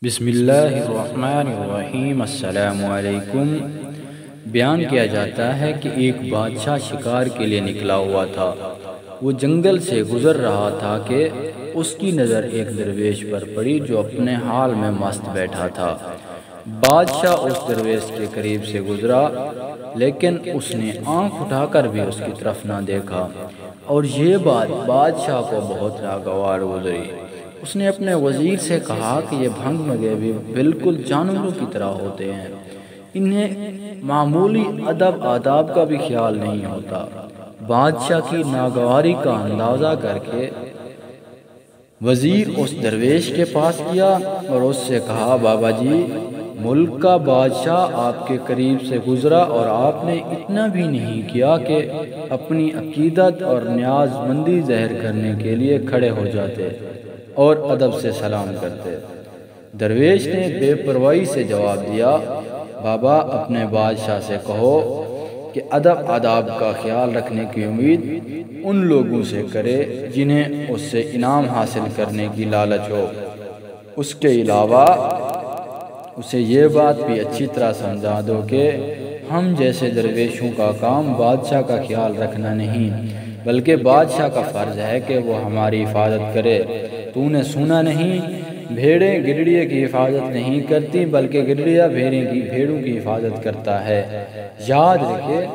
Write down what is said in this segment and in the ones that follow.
بسم اللہ الرحمن الرحیم۔ السلام علیکم۔ بیان کیا جاتا ہے کہ ایک بادشاہ شکار کے لیے نکلا ہوا تھا۔ وہ جنگل سے گزر رہا تھا کہ اس کی نظر ایک درویش پر پڑی جو اپنے حال میں مست بیٹھا تھا۔ بادشاہ اس درویش کے قریب سے گزرا، لیکن اس نے آنکھ اٹھا کر بھی اس کی طرف نہ دیکھا، اور یہ بات بادشاہ کو بہت ناگوار گزری۔ اس نے اپنے وزیر سے کہا کہ یہ بھنگ مگے بھی بالکل جانوروں کی طرح ہوتے ہیں، انہیں معمولی ادب آداب کا بھی خیال نہیں ہوتا۔ بادشاہ کی ناگواری کا اندازہ کر کے وزیر اس درویش کے پاس گیا اور اس سے کہا، بابا جی، ملک کا بادشاہ آپ کے قریب سے گزرا اور آپ نے اتنا بھی نہیں کیا کہ اپنی عقیدت اور نیاز مندی ظاہر کرنے کے لیے کھڑے ہو جاتے اور ادب سے سلام کرتے۔ درویش نے بے پرواہی سے جواب دیا، بابا، اپنے بادشاہ سے کہو کہ ادب آداب کا خیال رکھنے کی امید ان لوگوں سے کرے جنہیں اس سے انعام حاصل کرنے کی لالچ ہو۔ اس کے علاوہ اسے یہ بات بھی اچھی طرح سمجھا دو کہ ہم جیسے درویشوں کا کام بادشاہ کا خیال رکھنا نہیں، بلکہ بادشاہ کا فرض ہے کہ وہ ہماری حفاظت کرے۔ تو نے سنا نہیں، بھیڑیں گڈریے کی حفاظت نہیں کرتی، بلکہ گڈریا بھیڑوں کی حفاظت کرتا ہے۔ یاد رکھے،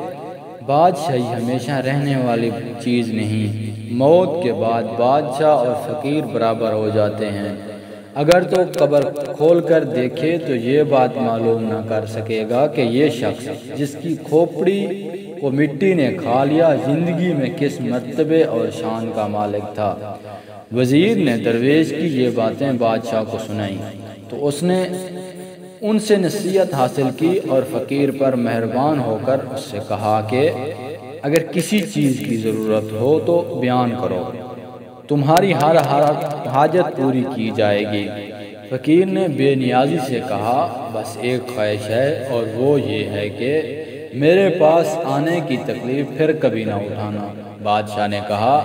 بادشاہی ہمیشہ رہنے والی چیز نہیں۔ موت کے بعد بادشاہ اور فقیر برابر ہو جاتے ہیں۔ اگر تو قبر کھول کر دیکھے تو یہ بات معلوم نہ کر سکے گا کہ یہ شخص جس کی کھوپڑی کو مٹی نے کھا لیا زندگی میں کس مرتبے اور شان کا مالک تھا۔ وزیر نے درویش کی یہ باتیں بادشاہ کو سنائیں تو اس نے ان سے نصیحت حاصل کی اور فقیر پر مہربان ہو کر اس سے کہا کہ اگر کسی چیز کی ضرورت ہو تو بیان کرو، تمہاری ہر حاجت پوری کی جائے گی۔ فقیر نے بے نیازی سے کہا، بس ایک خواہش ہے، اور وہ یہ ہے کہ میرے پاس آنے کی تکلیف پھر کبھی نہ اٹھانا۔ بادشاہ نے کہا،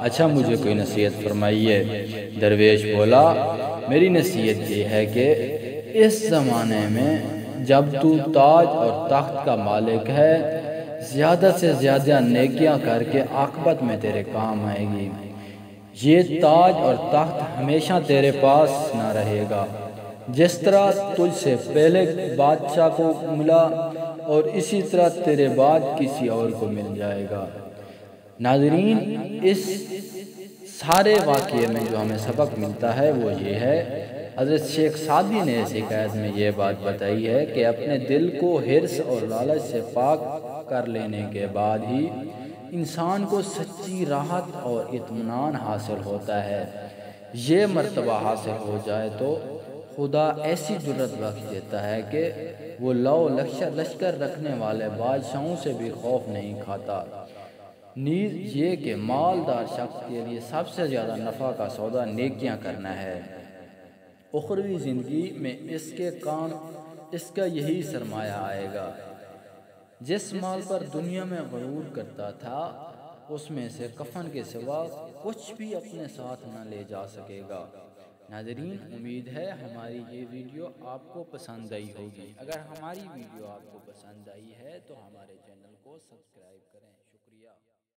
اچھا، مجھے کوئی نصیحت فرمائیے۔ درویش بولا، میری نصیحت یہ ہے کہ اس زمانے میں جب تو تاج اور تخت کا مالک ہے، زیادہ سے زیادہ نیکیاں کر کے عاقبت میں تیرے کام آئے گی۔ یہ تاج اور تخت ہمیشہ تیرے پاس نہ رہے گا، جس طرح تجھ سے پہلے بادشاہ کو ملا اور اسی طرح تیرے بعد کسی اور کو مل جائے گا۔ ناظرین، اس سارے واقعے میں جو ہمیں سبق ملتا ہے وہ یہ ہے، حضرت شیخ سعدی نے اس حکایت میں یہ بات بتائی ہے کہ اپنے دل کو حرص اور لالچ سے پاک کر لینے کے بعد ہی انسان کو سچی راحت اور اطمینان حاصل ہوتا ہے۔ یہ مرتبہ حاصل ہو جائے تو خدا ایسی جرت بخش دیتا ہے کہ وہ لشکر رکھنے والے بادشاہوں سے بھی خوف نہیں کھاتا۔ نیز یہ کہ مالدار شخص کے لیے سب سے زیادہ نفع کا سودا نیکیاں کرنا ہے۔ اخروی زندگی میں اس کا یہی سرمایہ آئے گا۔ جس مال پر دنیا میں غرور کرتا تھا، اس میں سے کفن کے سوا کچھ بھی اپنے ساتھ نہ لے جا سکے گا۔ ناظرین، امید ہے ہماری یہ ویڈیو آپ کو پسند آئی ہوگی۔ اگر ہماری ویڈیو آپ کو پسند آئی ہے تو ہمارے چینل کو سبسکرائب کریں۔